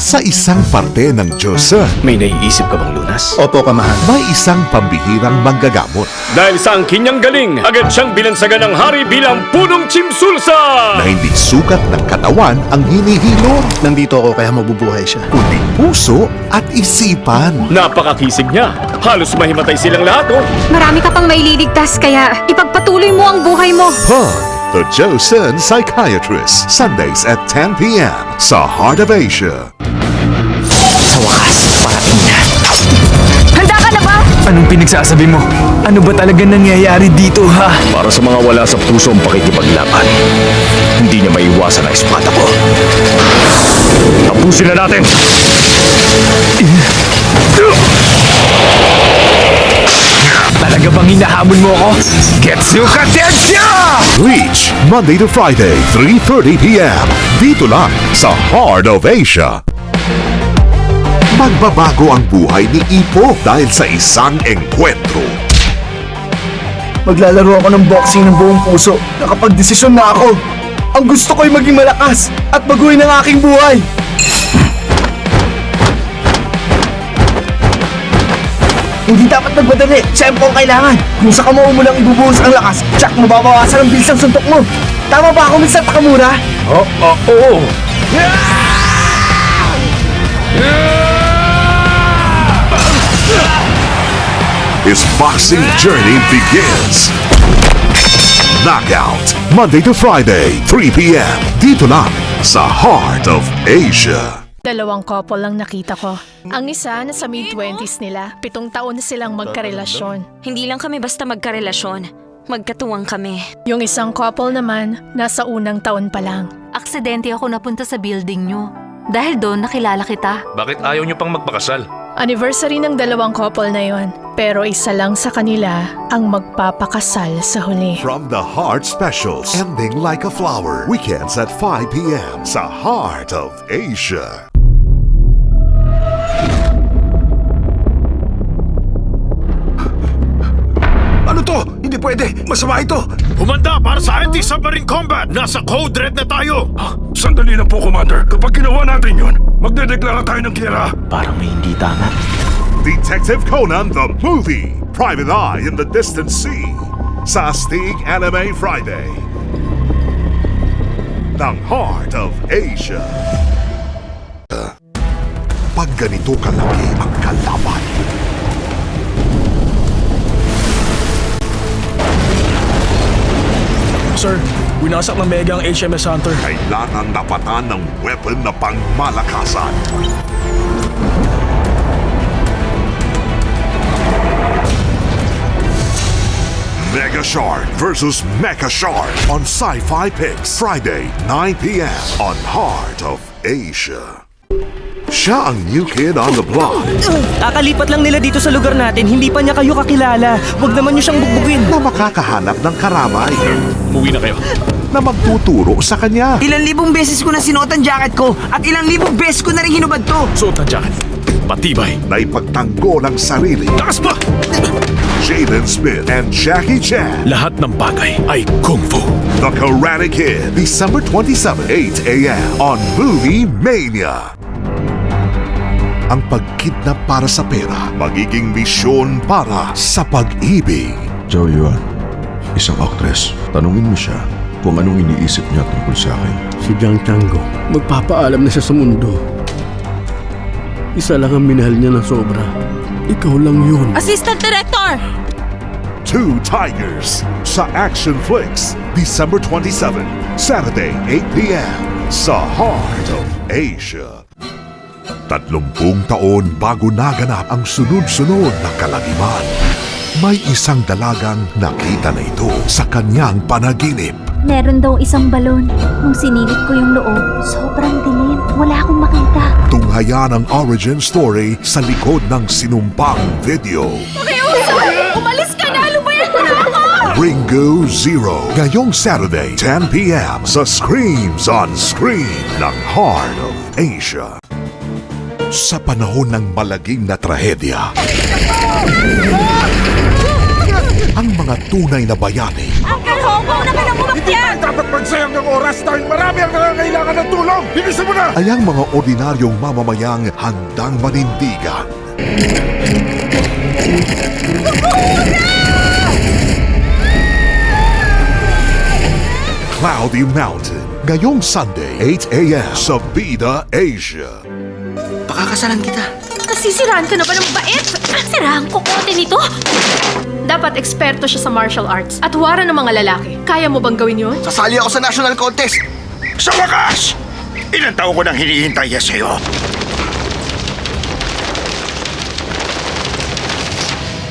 Sa isang parte ng Joseon, May naiisip ka bang lunas? Opo, kamahan. may isang pambihirang manggagamot Dahil sa angkin niyang galing, agad siyang binansagan ng hari bilang punong Chimsulsa! na hindi sukat ng katawan ang hinihilom, Nandito ako kaya mabubuhay siya. kundi puso at isipan. Napakakisig niya. Halos mahimatay silang lahat, oh. Marami ka pang mailigtas, kaya ipagpatuloy mo ang buhay mo. Pug, the Joseon Psychiatrist, Sundays at 10 p.m. sa Heart of Asia. Sa wakas, parating na. Handa ka na ba? Anong pinagsasabi mo? Ano ba talaga nangyayari dito, ha? Para sa mga wala sa puso ang pakikipaglaban, hindi niya maiwasan ang espada ko. Tapusin na natin! Talaga bang hinahamon mo ako? Getsuka Tensya! Reach Monday to Friday, 3:30 p.m. Dito lang sa Heart of Asia. Magbabago ang buhay ni Ipo dahil sa isang engkwentro. Maglalaro ako ng boxing ng buong puso. Nakapagdesisyon na ako. Ang gusto ko'y maging malakas at baguhin ang aking buhay. Hindi dapat nagmadali. Tempo ang kailangan. Kung sa kamao mo lang ibubuhos ang lakas, tsak mababawasan ang bilis ng suntok mo. Tama ba ako, Mr. Takamura? Oo. His boxing journey begins. Knockout, Monday to Friday, 3 p.m. Dito lang sa Heart of Asia. Dalawang couple lang nakita ko. Ang isa nasa mid-20s nila, 7 taon na silang magkarelasyon. Hindi lang kami basta magkarelasyon. Magkatuwang kami. Yung isang couple naman, nasa unang taon pa lang. Aksidente ako napunta sa building nyo. Dahil doon nakilala kita. Bakit ayaw niyo pang magpakasal? Anniversary ng dalawang couple na yon. Pero isa lang sa kanila ang magpapakasal sa huli. From the Heart Specials, ending like a flower. Weekends at 5 p.m. sa Heart of Asia. Ano to? Hindi pwede! Masama ito! Humanda para sa anti-submarine combat! Nasa Code Red na tayo! Sandali lang po, Commander. Kapag ginawa natin yun, magdedeklara tayo ng giyera. Parang may hindi tama. Detective Conan the Movie. Private Eye in the Distant Sea. Sa Astig Anime Friday. Ng Heart of Asia. Pag ganito kalaki ang kalaban, Sir, winasak ng Mega ang HMS Hunter. kailangan napatan ng weapon na pangmalakasan. Mega Shark versus Mecha Shark on Sci-Fi Picks, Friday, 9 p.m. on Heart of Asia. Siya ang new kid on the block Kakalipat lang nila dito sa lugar natin, hindi pa niya kayo kakilala. Huwag naman niyo siyang bugbugin. na makakahanap ng karamay Umuwi na kayo. na magtuturo sa kanya. Ilang libong beses ko na sinuot ang jacket ko at ilang libong beses ko na rin hinubad to. Suot ang jacket. Patibay. Na ipagtanggol ang sarili. Lakas pa! Jaden Smith and Jackie Chan. Lahat ng bagay ay Kung Fu. The Karate Kid, December 27, 8 a.m. on Movie Mania. Ang pagkidnap para sa pera, magiging misyon para sa pag-ibig. Zhao Yuan, isang aktres. Tanungin mo siya kung anong iniisip niya tungkol sa akin. Si Jiang Tango, magpapaalam na siya sa mundo. Isa lang ang minahal niya ng sobra. Ikaw lang yun. Assistant Director! Two Tigers sa Action Flix, December 27, Saturday, 8 p.m. sa Heart of Asia. 30 taon bago naganap ang sunod-sunod na kalagiman. May isang dalagang nakita na ito sa kanyang panaginip. Meron daw isang balon. Nung sinilip ko yung loob, sobrang dilim. Wala akong makita. Tunghayan ang origin story sa likod ng sinumpang video. Umalis ka na! Lumayan mo na ako! Ringo Zero. Ngayong Saturday, 10 p.m. sa Screams on Screen ng Heart of Asia. Sa panahon ng malagim na trahedya, ang mga tunay na bayani Uncle Hobo, na ka nang Hindi tayo dapat magsayang ng oras dahil marami ang nangangailangan ng tulong! Bilisan mo na! Ay ang mga ordinaryong mamamayang handang manindigan. Cloudy Mountain, ngayong Sunday, 8 a.m. sa Bida Asia. Pakakasalan kita. Nasisiraan ka na ba ng bait? Siraan ko kote nito? Dapat eksperto siya sa martial arts at wara ng mga lalaki. Kaya mo bang gawin yun? Sasali ako sa national contest. Sa wakas! Ilang taon ko nang hinihintay yan sa'yo.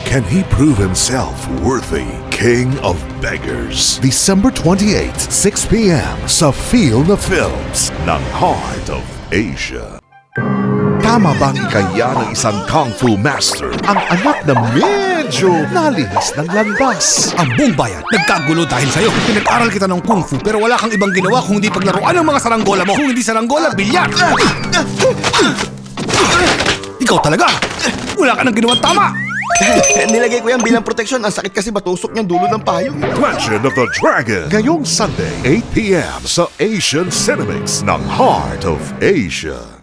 Can he prove himself worthy? King of Beggars. December 28, 6 p.m. sa Feel the Films ng Heart of Asia. Tama bang kaya ng isang Kung Fu Master ang anak na medyo nalihis ng landas? Ang buong bayan nagkagulo dahil sa'yo. Pinag-aral kita ng Kung Fu pero wala kang ibang ginawa kung hindi paglaruan ng mga saranggola mo. Kung hindi saranggola, bilyar! Ikaw talaga! Wala ka nang ginawa tama! Nilagay ko yan bilang proteksyon. Ang sakit kasi matusok niyang dulo ng payong. Legend of the Dragon. Ngayong Sunday, 8 p.m. sa Asian Cinemas ng Heart of Asia.